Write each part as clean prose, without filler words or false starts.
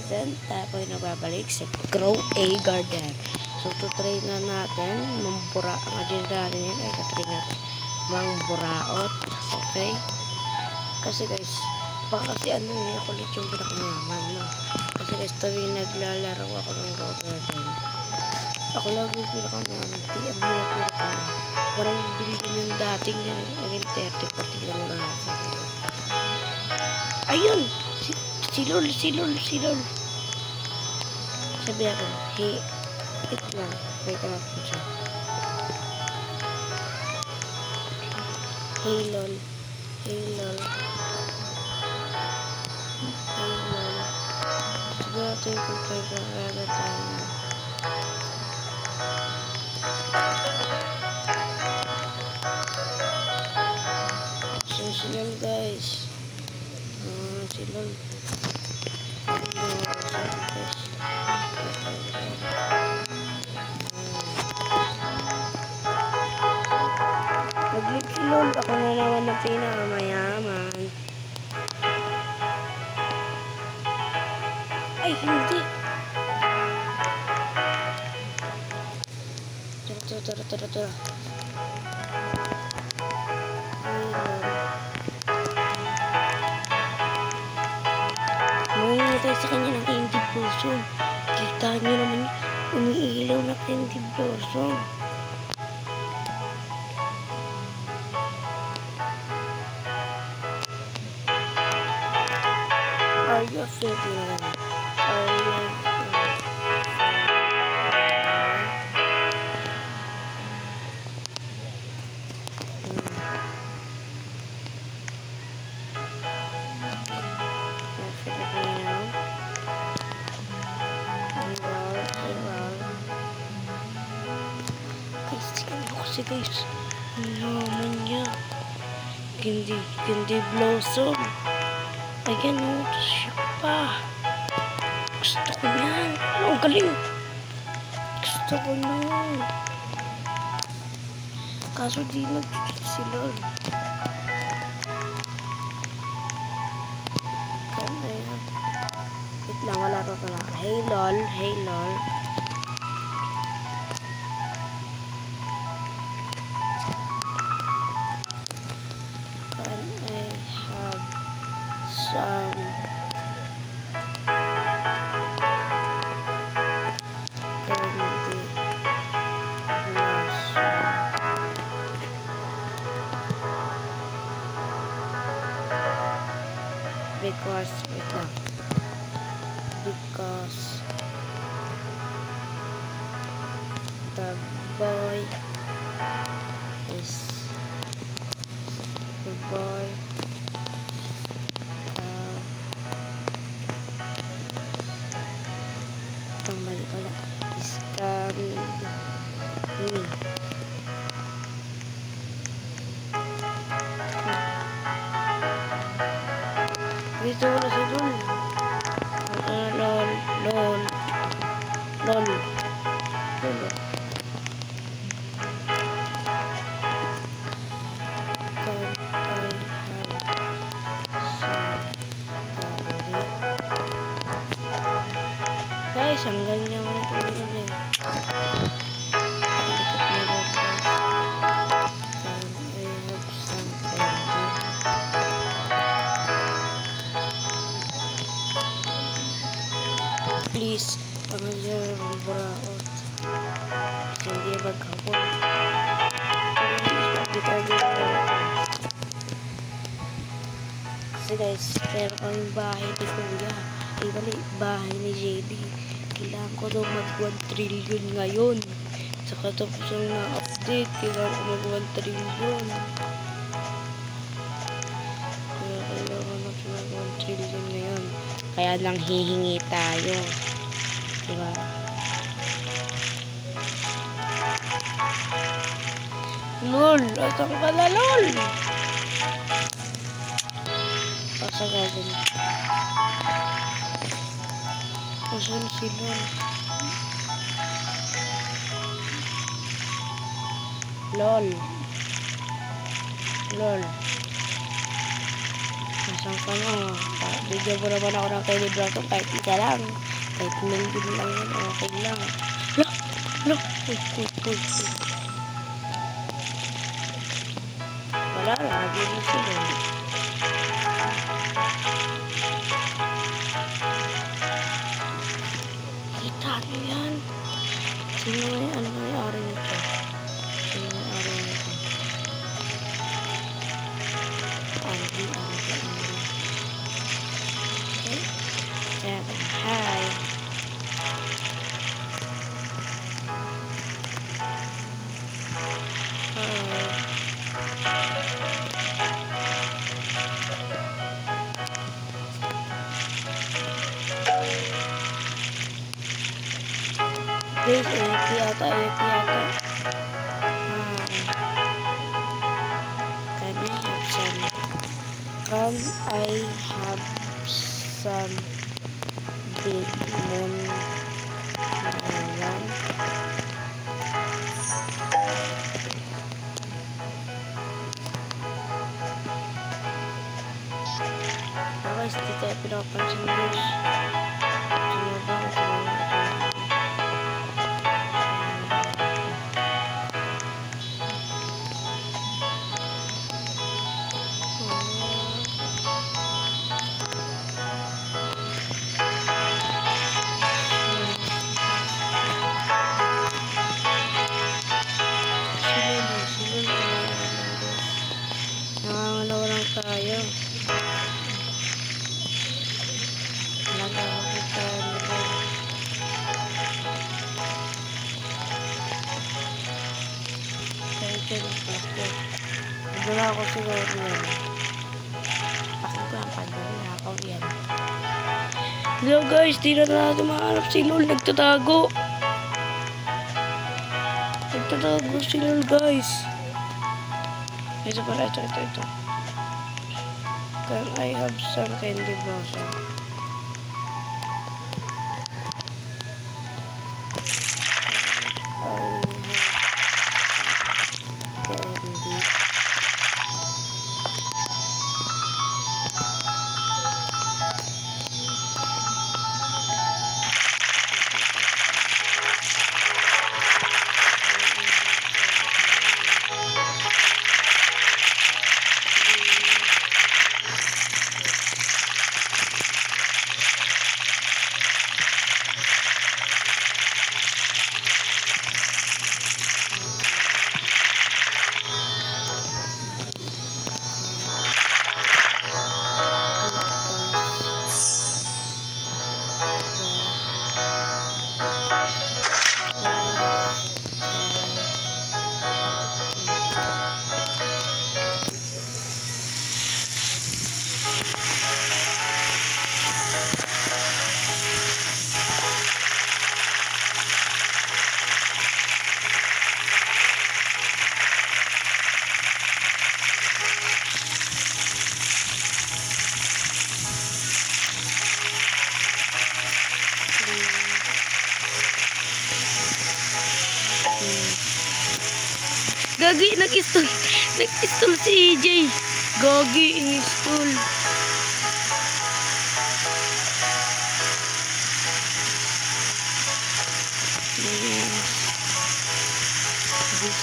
natin, tayo ay nababalik sa Grow a Garden. So, tutry na natin mambura. Ang agenda natin yun ay tutry natin mangburaot. Okay? Kasi guys, baka kasi ano eh, ako ulit yung pinakamaman, no? Kasi guys, tuwing naglalaro ako ng Grow Garden, ako lagi yung pinakamaman. Ang pinakamaman. Parang bilhin yung dating na naging 30-40 lang gasa. Ayun! Si Lol. Sabi ako, hey, it lang. Wait lang po siya. Hey Lol. Sabi natin kung pwede agad tayo. So, si Lol guys. Si Lol. Mag-leave si Lol. Ako na naman ang pinakamayaman. Ay, hindi. Tara. Tayo sa kanya ng candy blossom. Kita nyo naman umiilaw na candy blossom. Are you afraid na? Guys, naman niya candy blossom. Ayan o, siya pa. Gusto ko yan. Ang galing. Gusto ko yan. Kaso di nag-cheat si Lol. Kaya yan. Wait lang, wala pa pala. Hey Lol. Because the boy is coming me. Dito na si Lol. Lol. Guys, ang ganda naman ito ulit. Please, pangalan ng buraot. Hindi maghapon. Kasi guys, meron kaming bahay ni Kuya. Bahay ni JD. Kailangan ko daw mag 1 trillion ngayon. Sa katapos na update, kailangan ko mag 1 trillion. Kaya kailangan natin mag 1 trillion ngayon. Kaya lang hihingi tayo. Diba? Lol! Asan ka na, Lol? Asa gagawin? Asan si Lol? Lol. Nasaan ka na? Bigyan mo naman ako ng Kelly Brown kahit isa lang. Kahit million lang yun, okay lang. Look! Uy. Wala na, nagiging sila. Kita nyo yan. Sino may-ari nito? Okay. Hi. Guys, AFK yata. Can I have some big moon melon? Guys, di tayo pinapansin guys. Nangangalaw lang tayo. Wala ako siguro yan. Bakit ko ang pag-nakaw yan? Hello guys, di na natin mahanap si Lol. Nagtatago si Lol guys. Ito pala, ito. Can I have some candy blossom? Gagi, nag-install si EJ. Gagi, in-install. This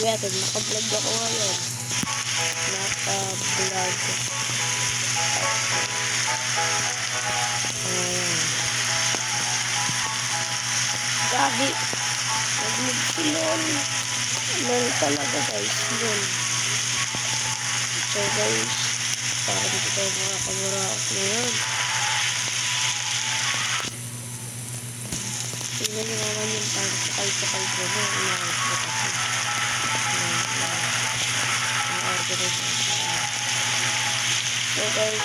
sabi natin, naka-vlog ako ngayon. Naka-vlog. Gagi. Nag-vlog si Lol. Lol talaga guys. Lol. So guys, para dito tayo makakamura ako ngayon. Tingnan nyo naman yung sakay-sakay ko na. Inaayos ko kasi. So So guys,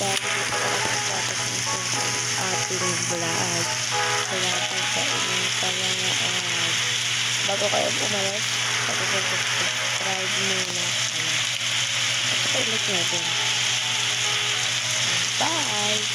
dahil dito ko lang tapos ng ating vlog. Salamat sa inyong panonood. Bago kayo umalis, subscribe muna. At ulit natin. Bye!